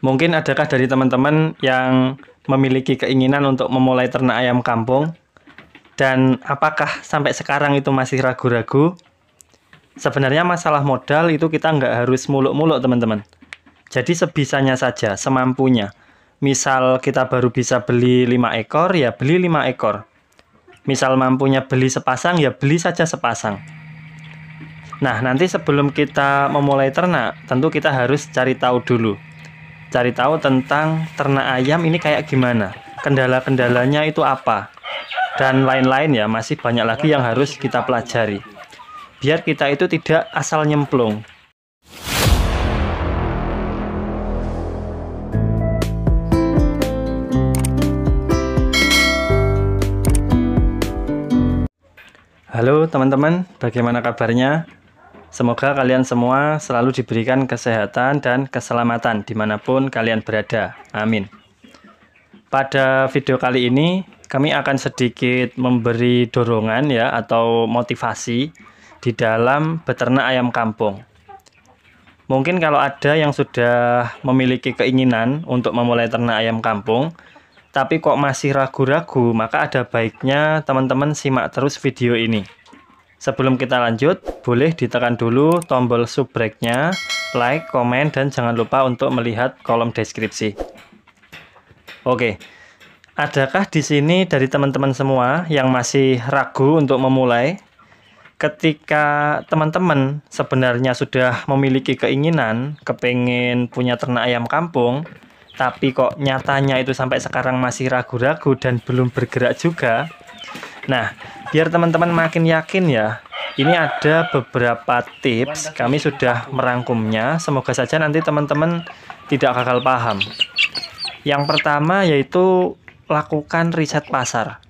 Mungkin adakah dari teman-teman yang memiliki keinginan untuk memulai ternak ayam kampung? Dan apakah sampai sekarang itu masih ragu-ragu? Sebenarnya masalah modal itu kita nggak harus muluk-muluk teman-teman. Jadi sebisanya saja, semampunya. Misal kita baru bisa beli 5 ekor, ya beli 5 ekor. Misal mampunya beli sepasang, ya beli saja sepasang. Nah, nanti sebelum kita memulai ternak, tentu kita harus cari tahu dulu. Cari tahu tentang ternak ayam ini kayak gimana, kendala-kendalanya itu apa, dan lain-lain ya, masih banyak lagi yang harus kita pelajari. Biar kita itu tidak asal nyemplung. Halo teman-teman, bagaimana kabarnya? Semoga kalian semua selalu diberikan kesehatan dan keselamatan dimanapun kalian berada. Amin. Pada video kali ini, kami akan sedikit memberi dorongan ya, atau motivasi di dalam beternak ayam kampung. Mungkin kalau ada yang sudah memiliki keinginan untuk memulai ternak ayam kampung, tapi kok masih ragu-ragu, maka ada baiknya teman-teman simak terus video ini. Sebelum kita lanjut, boleh ditekan dulu tombol subscribe-nya, like, komen, dan jangan lupa untuk melihat kolom deskripsi. Oke, adakah di sini dari teman-teman semua yang masih ragu untuk memulai? Ketika teman-teman sebenarnya sudah memiliki keinginan, kepengen punya ternak ayam kampung, tapi kok nyatanya itu sampai sekarang masih ragu-ragu dan belum bergerak juga. Nah, biar teman-teman makin yakin ya, ini ada beberapa tips, kami sudah merangkumnya, semoga saja nanti teman-teman tidak gagal paham. Yang pertama yaitu lakukan riset pasar.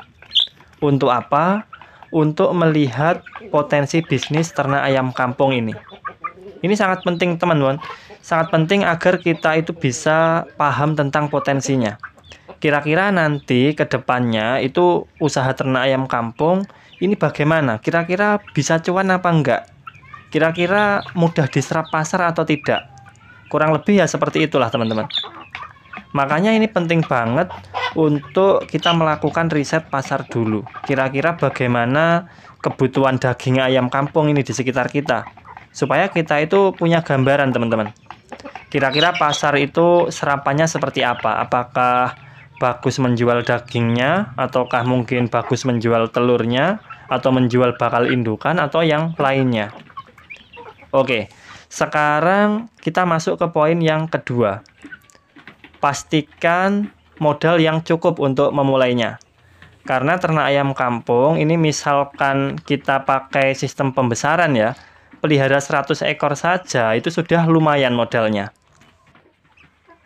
Untuk apa? Untuk melihat potensi bisnis ternak ayam kampung ini. Ini sangat penting teman-teman, sangat penting agar kita itu bisa paham tentang potensinya. Kira-kira nanti ke depannya itu usaha ternak ayam kampung ini bagaimana? Kira-kira bisa cuan apa enggak? Kira-kira mudah diserap pasar atau tidak? Kurang lebih ya seperti itulah teman-teman. Makanya ini penting banget untuk kita melakukan riset pasar dulu. Kira-kira bagaimana kebutuhan daging ayam kampung ini di sekitar kita. Supaya kita itu punya gambaran teman-teman. Kira-kira pasar itu serapannya seperti apa? Apakah bagus menjual dagingnya, ataukah mungkin bagus menjual telurnya, atau menjual bakal indukan, atau yang lainnya. Oke, sekarang kita masuk ke poin yang kedua. Pastikan modal yang cukup untuk memulainya. Karena ternak ayam kampung ini misalkan kita pakai sistem pembesaran ya, pelihara 100 ekor saja itu sudah lumayan modalnya.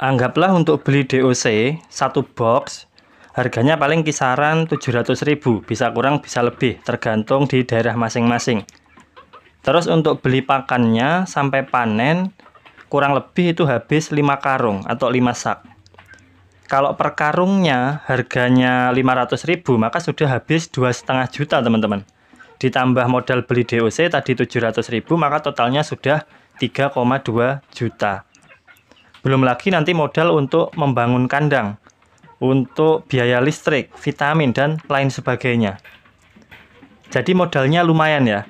Anggaplah untuk beli DOC satu box harganya paling kisaran 700.000, bisa kurang bisa lebih tergantung di daerah masing-masing. Terus untuk beli pakannya sampai panen kurang lebih itu habis 5 karung atau 5 sak. Kalau per karungnya harganya 500.000, maka sudah habis 2,5 juta teman-teman. Ditambah modal beli DOC tadi 700.000, maka totalnya sudah 3,2 juta. Belum lagi nanti modal untuk membangun kandang, untuk biaya listrik, vitamin, dan lain sebagainya. Jadi modalnya lumayan ya.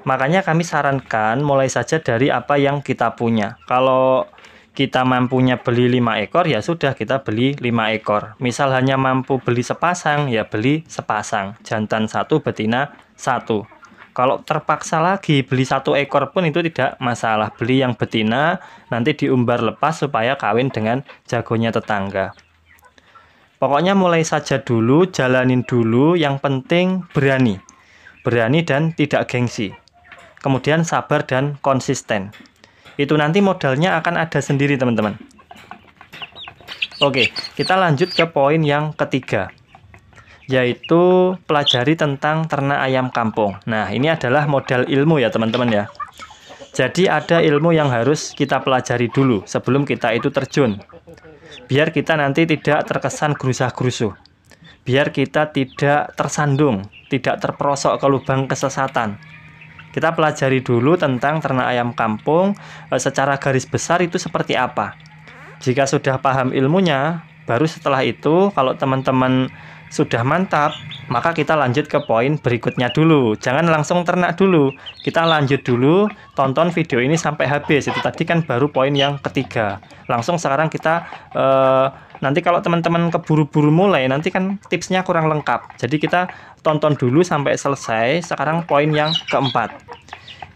Makanya kami sarankan mulai saja dari apa yang kita punya. Kalau kita mampunya beli 5 ekor, ya sudah kita beli 5 ekor. Misal hanya mampu beli sepasang, ya beli sepasang. Jantan 1, betina 1. Kalau terpaksa lagi beli 1 ekor pun itu tidak masalah. Beli yang betina, nanti diumbar lepas supaya kawin dengan jagonya tetangga. Pokoknya mulai saja dulu, jalanin dulu, yang penting berani. Berani dan tidak gengsi. Kemudian sabar dan konsisten. Itu nanti modalnya akan ada sendiri teman-teman. Oke, kita lanjut ke poin yang ketiga, yaitu pelajari tentang ternak ayam kampung. Nah, ini adalah modal ilmu ya teman-teman ya. Jadi ada ilmu yang harus kita pelajari dulu sebelum kita itu terjun. Biar kita nanti tidak terkesan gerusah-gerusuh. Biar kita tidak tersandung, tidak terperosok ke lubang kesesatan. Kita pelajari dulu tentang ternak ayam kampung secara garis besar itu seperti apa. Jika sudah paham ilmunya, baru setelah itu kalau teman-teman sudah mantap, maka kita lanjut ke poin berikutnya dulu. Jangan langsung ternak dulu. Kita lanjut dulu, tonton video ini sampai habis. Itu tadi kan baru poin yang ketiga. Langsung sekarang kita nanti kalau teman-teman keburu-buru mulai, nanti kan tipsnya kurang lengkap. Jadi kita tonton dulu sampai selesai. Sekarang poin yang keempat.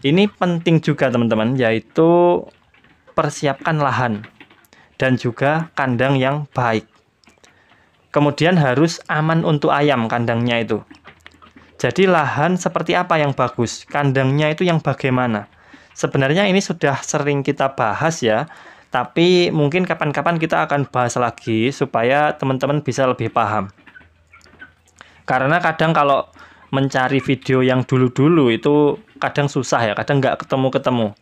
Ini penting juga teman-teman, yaitu persiapkan lahan dan juga kandang yang baik. Kemudian harus aman untuk ayam kandangnya itu. Jadi lahan seperti apa yang bagus? Kandangnya itu yang bagaimana? Sebenarnya ini sudah sering kita bahas ya, tapi mungkin kapan-kapan kita akan bahas lagi supaya teman-teman bisa lebih paham. Karena kadang kalau mencari video yang dulu-dulu itu kadang susah ya, kadang nggak ketemu-ketemu.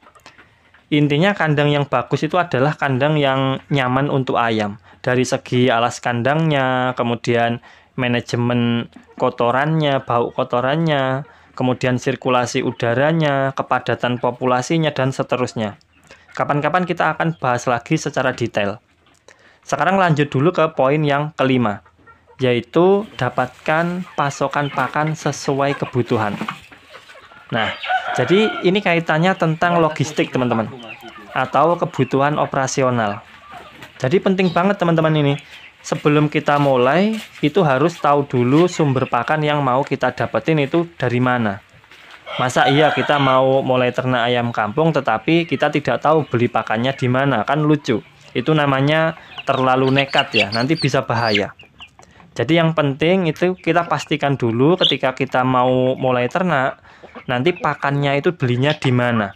Intinya kandang yang bagus itu adalah kandang yang nyaman untuk ayam. Dari segi alas kandangnya, kemudian manajemen kotorannya, bau kotorannya, kemudian sirkulasi udaranya, kepadatan populasinya, dan seterusnya. Kapan-kapan kita akan bahas lagi secara detail. Sekarang lanjut dulu ke poin yang kelima, yaitu dapatkan pasokan pakan sesuai kebutuhan. Nah, jadi ini kaitannya tentang logistik teman-teman, atau kebutuhan operasional. Jadi penting banget teman-teman ini. Sebelum kita mulai, itu harus tahu dulu sumber pakan yang mau kita dapetin itu dari mana. Masa iya kita mau mulai ternak ayam kampung, tetapi kita tidak tahu beli pakannya di mana, kan lucu. Itu namanya terlalu nekat ya, nanti bisa bahaya. Jadi yang penting itu kita pastikan dulu ketika kita mau mulai ternak, nanti pakannya itu belinya di mana.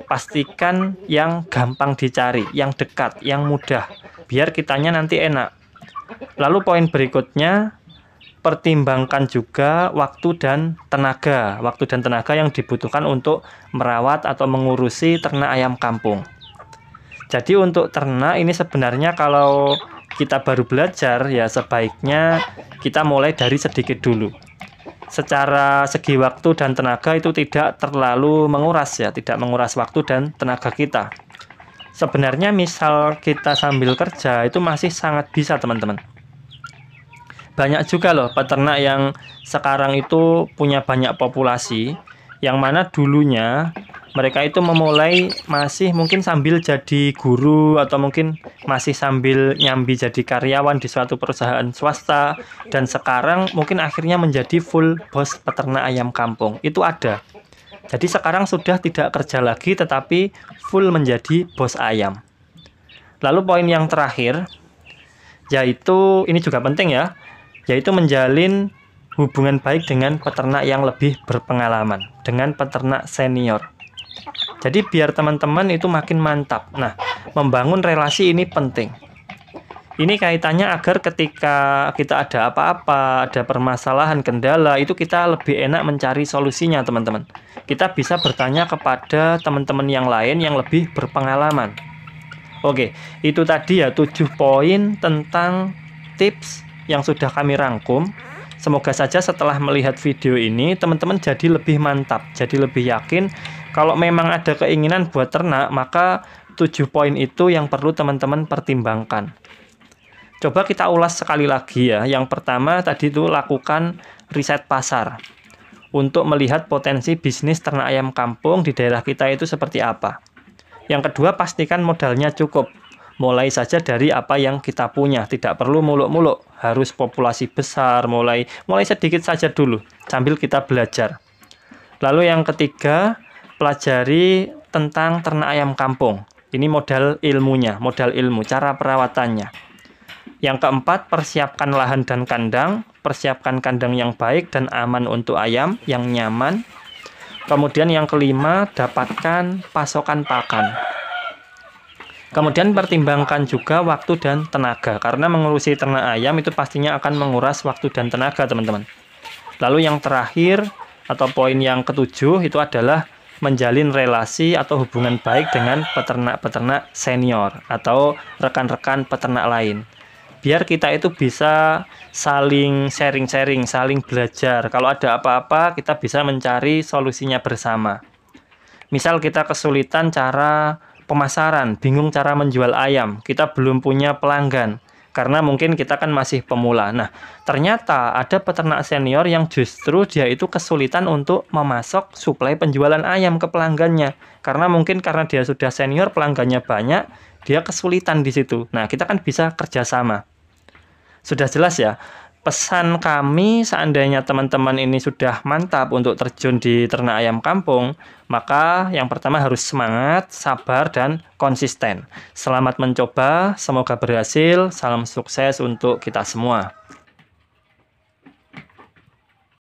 Pastikan yang gampang dicari, yang dekat, yang mudah, biar kitanya nanti enak. Lalu poin berikutnya, pertimbangkan juga waktu dan tenaga. Waktu dan tenaga yang dibutuhkan untuk merawat atau mengurusi ternak ayam kampung. Jadi untuk ternak ini sebenarnya kalau kita baru belajar, ya sebaiknya kita mulai dari sedikit dulu. Secara segi waktu dan tenaga itu tidak terlalu menguras ya, tidak menguras waktu dan tenaga kita. Sebenarnya misal kita sambil kerja itu masih sangat bisa teman-teman. Banyak juga loh peternak yang sekarang itu punya banyak populasi, yang mana dulunya mereka itu memulai masih mungkin sambil jadi guru atau mungkin masih sambil nyambi jadi karyawan di suatu perusahaan swasta, dan sekarang mungkin akhirnya menjadi full bos peternak ayam kampung. Itu ada. Jadi sekarang sudah tidak kerja lagi tetapi full menjadi bos ayam. Lalu poin yang terakhir, yaitu ini juga penting ya, yaitu menjalin hubungan baik dengan peternak yang lebih berpengalaman, dengan peternak senior. Jadi biar teman-teman itu makin mantap. Nah, membangun relasi ini penting. Ini kaitannya agar ketika kita ada apa-apa, ada permasalahan, kendala, itu kita lebih enak mencari solusinya teman-teman. Kita bisa bertanya kepada teman-teman yang lain yang lebih berpengalaman. Oke, itu tadi ya 7 poin tentang tips yang sudah kami rangkum. Semoga saja setelah melihat video ini, teman-teman jadi lebih mantap, jadi lebih yakin. Kalau memang ada keinginan buat ternak, maka 7 poin itu yang perlu teman-teman pertimbangkan. Coba kita ulas sekali lagi ya. Yang pertama tadi itu lakukan riset pasar untuk melihat potensi bisnis ternak ayam kampung di daerah kita itu seperti apa. Yang kedua, pastikan modalnya cukup. Mulai saja dari apa yang kita punya, tidak perlu muluk-muluk, harus populasi besar, mulai sedikit saja dulu sambil kita belajar. Lalu yang ketiga, pelajari tentang ternak ayam kampung. Ini modal ilmunya, modal ilmu, cara perawatannya. Yang keempat, persiapkan lahan dan kandang, persiapkan kandang yang baik dan aman untuk ayam, yang nyaman. Kemudian yang kelima, dapatkan pasokan pakan. Kemudian pertimbangkan juga waktu dan tenaga, karena mengurusi ternak ayam itu pastinya akan menguras waktu dan tenaga teman-teman. Lalu yang terakhir, atau poin yang ketujuh, itu adalah menjalin relasi atau hubungan baik dengan peternak-peternak senior atau rekan-rekan peternak lain. Biar kita itu bisa saling sharing-sharing, saling belajar. Kalau ada apa-apa, kita bisa mencari solusinya bersama. Misal kita kesulitan cara pemasaran, bingung cara menjual ayam, kita belum punya pelanggan, karena mungkin kita kan masih pemula. Nah, ternyata ada peternak senior yang justru dia itu kesulitan untuk memasok suplai penjualan ayam ke pelanggannya. Karena mungkin karena dia sudah senior, pelanggannya banyak, dia kesulitan di situ. Nah, kita kan bisa kerjasama. Sudah jelas ya, pesan kami seandainya teman-teman ini sudah mantap untuk terjun di ternak ayam kampung, maka yang pertama harus semangat, sabar, dan konsisten. Selamat mencoba, semoga berhasil, salam sukses untuk kita semua.